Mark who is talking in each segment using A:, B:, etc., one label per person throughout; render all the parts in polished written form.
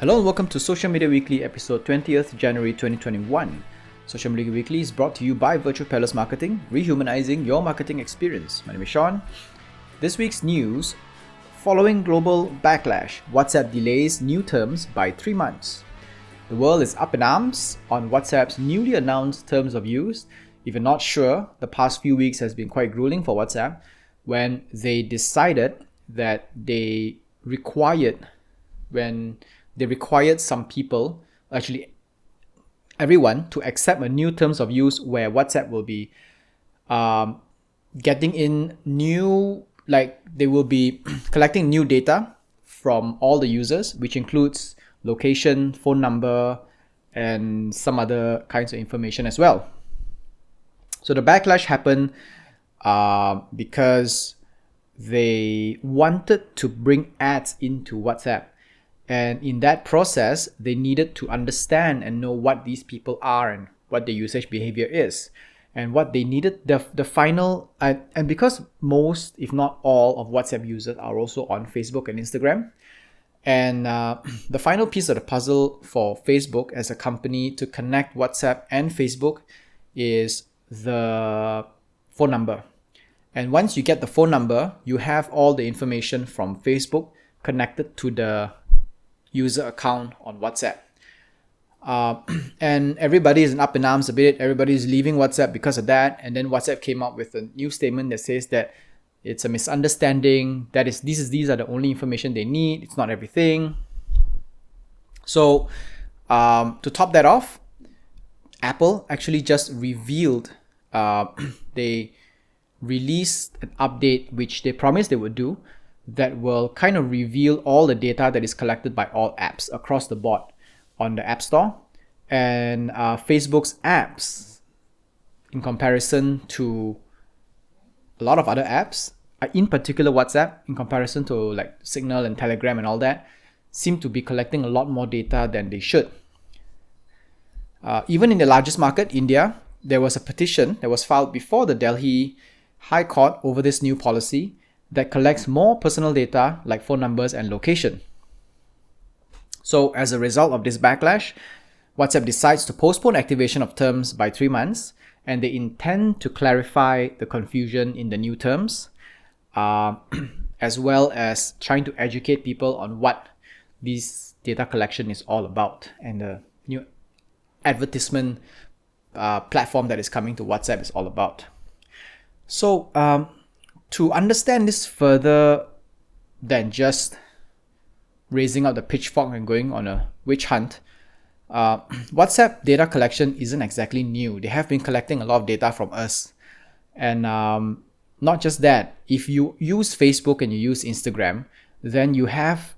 A: Hello and welcome to Social Media Weekly episode 20th January 2021. Social Media Weekly is brought to you by Virtual Palace Marketing, rehumanizing your marketing experience. My name is Sean. This week's news: following global backlash, WhatsApp delays new terms by 3 months. The world is up in arms on WhatsApp's newly announced terms of use. If you're not sure, the past few weeks has been quite grueling for WhatsApp when they decided that they required some people, actually everyone, to accept a new terms of use where WhatsApp will be getting in new, they will be collecting new data from all the users, which includes location, phone number, and some other kinds of information as well. So the backlash happened because they wanted to bring ads into WhatsApp. And in that process, they needed to understand and know what these people are and what their usage behavior is. And what they needed, the final, and because most, if not all, of WhatsApp users are also on Facebook and Instagram. And the final piece of the puzzle for Facebook as a company to connect WhatsApp and Facebook is the phone number. And once you get the phone number, you have all the information from Facebook connected to the user account on WhatsApp. And everybody is up in arms a bit. Everybody is leaving WhatsApp because of that. And then WhatsApp came up with a new statement that says that it's a misunderstanding. That is, these are the only information they need. It's not everything. So to top that off, Apple actually just revealed, they released an update which they promised they would do, that will kind of reveal all the data that is collected by all apps across the board on the App Store. And Facebook's apps, in comparison to a lot of other apps, in particular WhatsApp, in comparison to like Signal and Telegram and all that, seem to be collecting a lot more data than they should. Even in the largest market, India, there was a petition that was filed before the Delhi High Court over this new policy that collects more personal data like phone numbers and location. So as a result of this backlash, WhatsApp decides to postpone activation of terms by 3 months, and they intend to clarify the confusion in the new terms, as well as trying to educate people on what this data collection is all about, and the new advertisement platform that is coming to WhatsApp is all about. So to understand this further than just raising up the pitchfork and going on a witch hunt, WhatsApp data collection isn't exactly new. They have been collecting a lot of data from us. And not just that, if you use Facebook and you use Instagram, then you have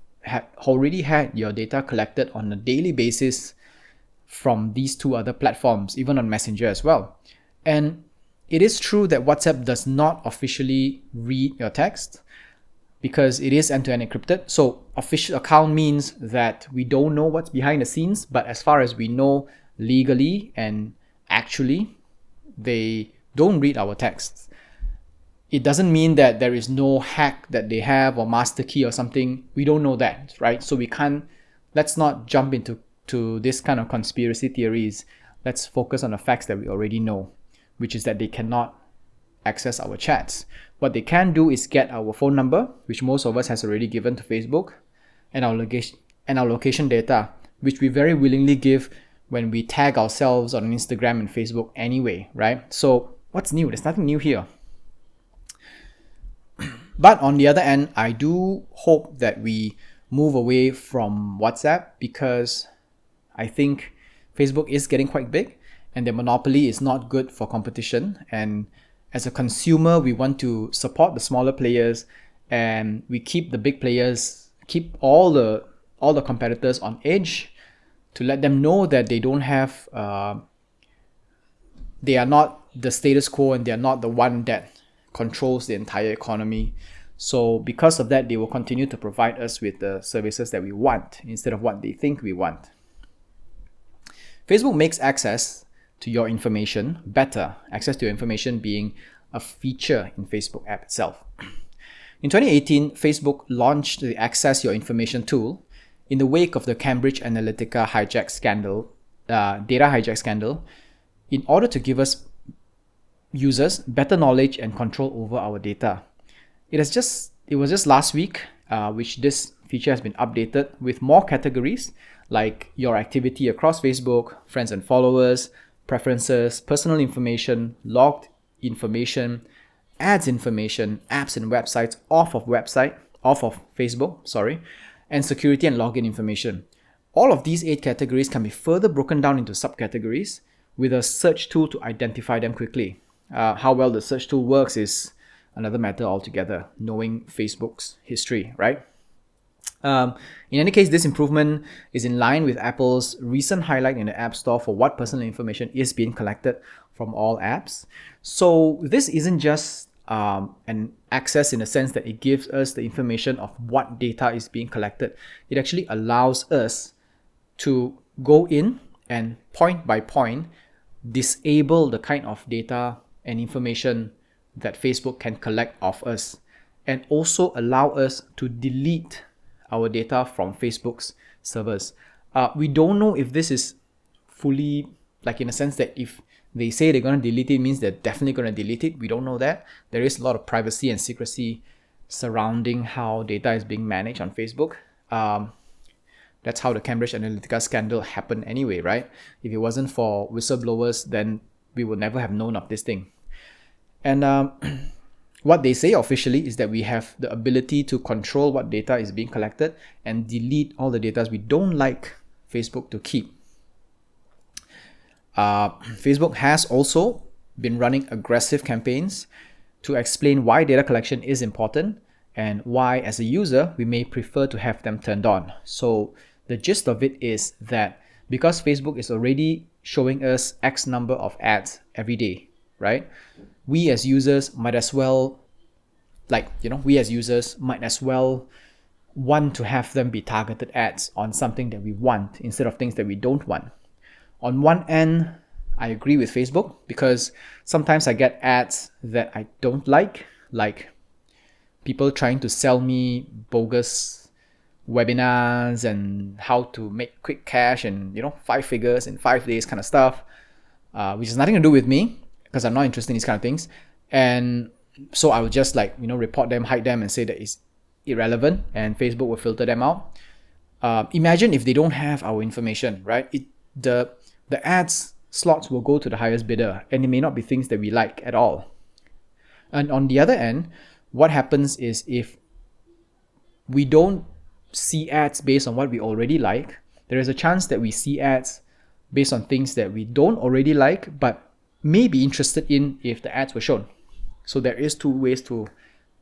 A: already had your data collected on a daily basis from these two other platforms, even on Messenger as well. And it is true that WhatsApp does not officially read your text because it is end-to-end encrypted. So official account means that we don't know what's behind the scenes, but as far as we know legally and actually, they don't read our texts. It doesn't mean that there is no hack that they have or master key or something. We don't know that, right? So let's not jump into this kind of conspiracy theories. Let's focus on the facts that we already know, which is that they cannot access our chats. What they can do is get our phone number, which most of us has already given to Facebook, and our location data, which we very willingly give when we tag ourselves on Instagram and Facebook anyway, right? So what's new? There's nothing new here. But on the other end, I do hope that we move away from WhatsApp, because I think Facebook is getting quite big and the monopoly is not good for competition. And as a consumer, we want to support the smaller players, and we keep the big players, keep all the competitors on edge, to let them know that they don't have, they are not the status quo, and they are not the one that controls the entire economy. So because of that, they will continue to provide us with the services that we want instead of what they think we want. Facebook makes access to your information better, access to your information being a feature in Facebook app itself. In 2018, Facebook launched the Access Your Information tool, in the wake of the Cambridge Analytica hijack scandal, data hijack scandal, in order to give us users better knowledge and control over our data. It was just last week which this feature has been updated with more categories like your activity across Facebook, friends and followers, preferences, personal information, logged information, ads information, apps and websites off of Facebook, and security and login information. All of these 8 categories can be further broken down into subcategories with a search tool to identify them quickly. How well the search tool works is another matter altogether, knowing Facebook's history, right? In any case, this improvement is in line with Apple's recent highlight in the App Store for what personal information is being collected from all apps. So this isn't just an access in the sense that it gives us the information of what data is being collected. It actually allows us to go in and point by point disable the kind of data and information that Facebook can collect of us, and also allow us to delete our data from Facebook's servers. We don't know if this is fully, like in a sense that if they say they're going to delete it, means they're definitely going to delete it. We don't know that. There is a lot of privacy and secrecy surrounding how data is being managed on Facebook. That's how the Cambridge Analytica scandal happened anyway, right? If it wasn't for whistleblowers, then we would never have known of this thing. And what they say officially is that we have the ability to control what data is being collected and delete all the data we don't like Facebook to keep. Facebook has also been running aggressive campaigns to explain why data collection is important and why, as a user, we may prefer to have them turned on. So the gist of it is that because Facebook is already showing us X number of ads every day, right? We as users might as well want to have them be targeted ads on something that we want instead of things that we don't want. On one end, I agree with Facebook because sometimes I get ads that I don't like people trying to sell me bogus webinars and how to make quick cash and 5 figures in 5 days kind of stuff, which has nothing to do with me because I'm not interested in these kind of things. And so I would just report them, hide them, and say that it's irrelevant, and Facebook will filter them out. Imagine if they don't have our information, right? The ads slots will go to the highest bidder, and it may not be things that we like at all. And on the other end, what happens is if we don't see ads based on what we already like, there is a chance that we see ads based on things that we don't already like but may be interested in if the ads were shown. So there is 2 ways to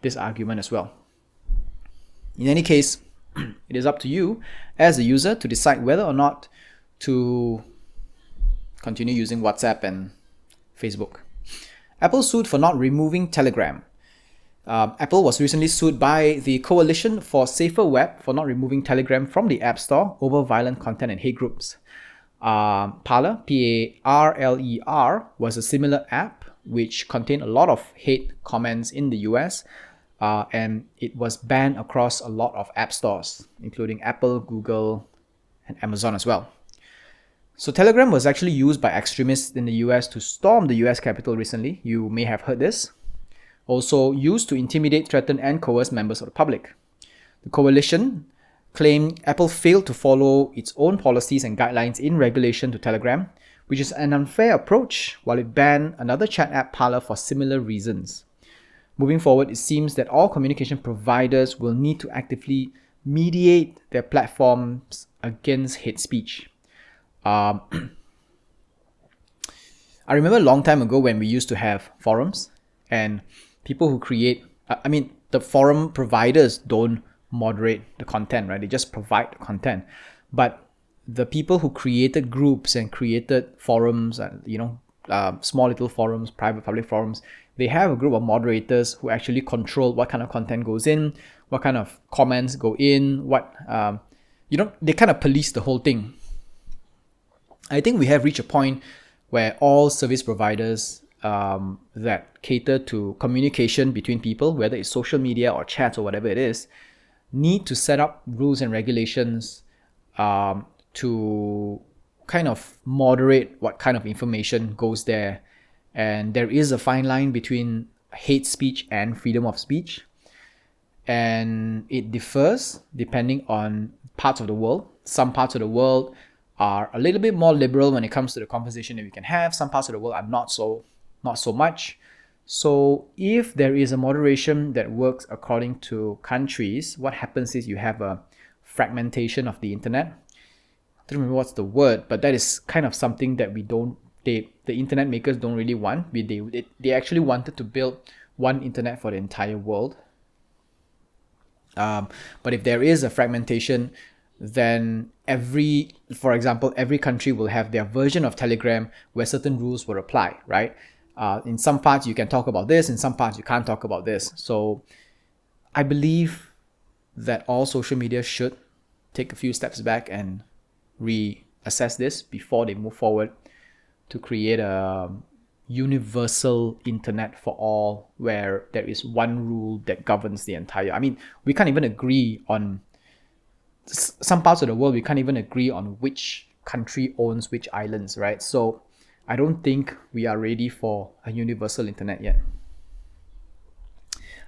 A: this argument as well. In any case, it is up to you as a user to decide whether or not to continue using WhatsApp and Facebook. Apple sued for not removing Telegram. Apple was recently sued by the Coalition for Safer Web for not removing Telegram from the App Store over violent content and hate groups. Parler, Parler, was a similar app which contained a lot of hate comments in the US, and it was banned across a lot of app stores, including Apple, Google, and Amazon as well. So Telegram was actually used by extremists in the US to storm the US Capitol recently. You may have heard this. Also used to intimidate, threaten, and coerce members of the public. The coalition claimed Apple failed to follow its own policies and guidelines in regulation to Telegram, which is an unfair approach, while it banned another chat app, Parler, for similar reasons. Moving forward, it seems that all communication providers will need to actively mediate their platforms against hate speech. I remember a long time ago when we used to have forums, and people who create, the forum providers don't moderate the content, right? They just provide the content. But the people who created groups and created forums, small little forums, private public forums, they have a group of moderators who actually control what kind of content goes in, what kind of comments go in, they kind of police the whole thing. I think we have reached a point where all service providers that cater to communication between people, whether it's social media or chat or whatever it is, need to set up rules and regulations to kind of moderate what kind of information goes there. And there is a fine line between hate speech and freedom of speech. And it differs depending on parts of the world. Some parts of the world are a little bit more liberal when it comes to the conversation that we can have. Some parts of the world are not so much. So if there is a moderation that works according to countries, what happens is you have a fragmentation of the internet. I don't remember what's the word, but that is kind of something that the internet makers don't really want. They actually wanted to build one internet for the entire world. But if there is a fragmentation, then for example, every country will have their version of Telegram where certain rules will apply, right? In some parts you can talk about this, in some parts you can't talk about this. So I believe that all social media should take a few steps back and reassess this before they move forward to create a universal internet for all, where there is one rule that governs the entire. I mean, we can't even agree on some parts of the world. We can't even agree on which country owns which islands, right? So I don't think we are ready for a universal internet yet.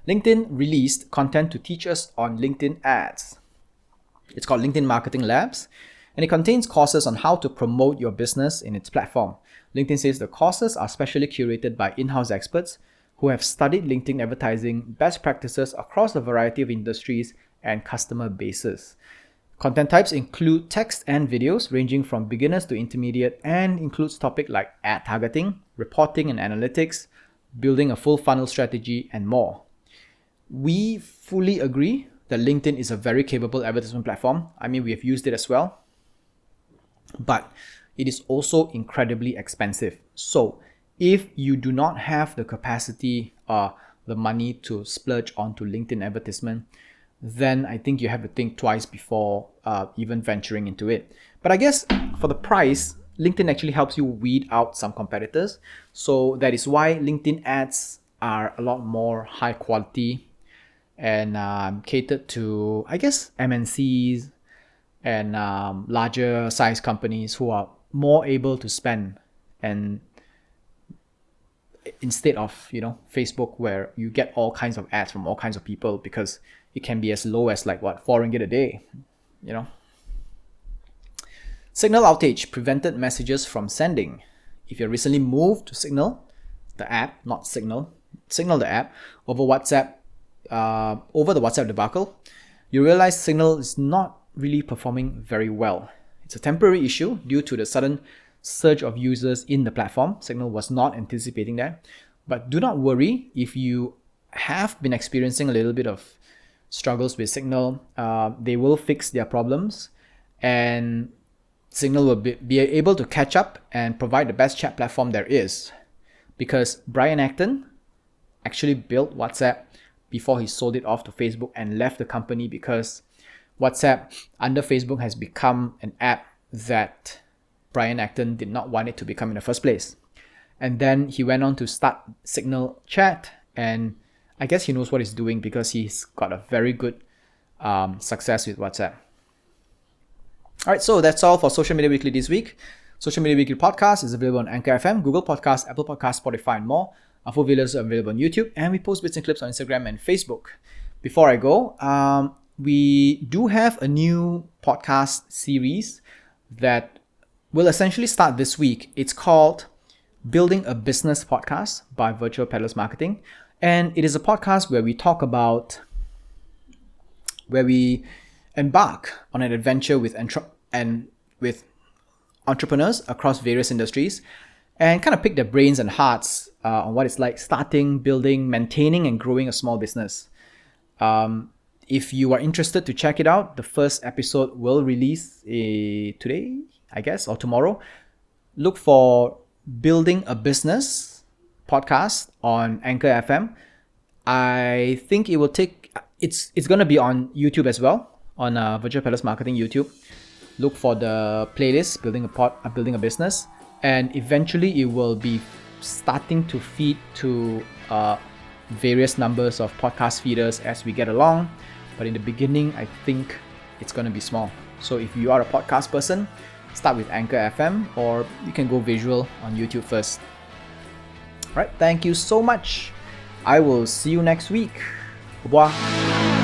A: LinkedIn released content to teach us on LinkedIn ads. It's called LinkedIn Marketing Labs, and it contains courses on how to promote your business in its platform. LinkedIn says the courses are specially curated by in-house experts who have studied LinkedIn advertising best practices across a variety of industries and customer bases. Content types include text and videos ranging from beginners to intermediate, and includes topics like ad targeting, reporting and analytics, building a full funnel strategy, and more. We fully agree that LinkedIn is a very capable advertisement platform. I mean, we have used it as well, but it is also incredibly expensive. So if you do not have the capacity or the money to splurge onto LinkedIn advertisement, then I think you have to think twice before even venturing into it. But I guess for the price, LinkedIn actually helps you weed out some competitors. So that is why LinkedIn ads are a lot more high quality and catered to, I guess, MNCs and larger size companies who are more able to spend, and instead of Facebook, where you get all kinds of ads from all kinds of people, because it can be as low as like 4 ringgit a day. Signal outage prevented messages from sending. If you recently moved to Signal, the app, not Signal the app, over the WhatsApp debacle, you realize Signal is not really performing very well. It's a temporary issue due to the sudden surge of users in the platform. Signal was not anticipating that. But do not worry if you have been experiencing a little bit of struggles with Signal. They will fix their problems, and Signal will be able to catch up and provide the best chat platform there is, because Brian Acton actually built WhatsApp before he sold it off to Facebook and left the company, because WhatsApp under Facebook has become an app that Brian Acton did not want it to become in the first place. And then he went on to start Signal Chat, and I guess he knows what he's doing because he's got a very good success with WhatsApp. All right, so that's all for Social Media Weekly this week. Social Media Weekly podcast is available on Anchor FM, Google Podcasts, Apple Podcasts, Spotify, and more. Our full videos are available on YouTube, and we post bits and clips on Instagram and Facebook. Before I go, we do have a new podcast series that will essentially start this week. It's called Building a Business Podcast by Virtual Peddlers Marketing. And it is a podcast where we embark on an adventure with entrepreneurs across various industries, and kind of pick their brains and hearts on what it's like starting, building, maintaining, and growing a small business. If you are interested to check it out, the first episode will release today, I guess, or tomorrow. Look for Building a Business podcast on Anchor FM. I think it will it's going to be on YouTube as well, on Virtual Peddlers Marketing YouTube. Look for the playlist Building a Business, and eventually it will be starting to feed to various numbers of podcast feeders as we get along. But in the beginning, I think it's going to be small. So if you are a podcast person, start with Anchor FM, or you can go visual on YouTube first. Alright, thank you so much. I will see you next week. Au revoir.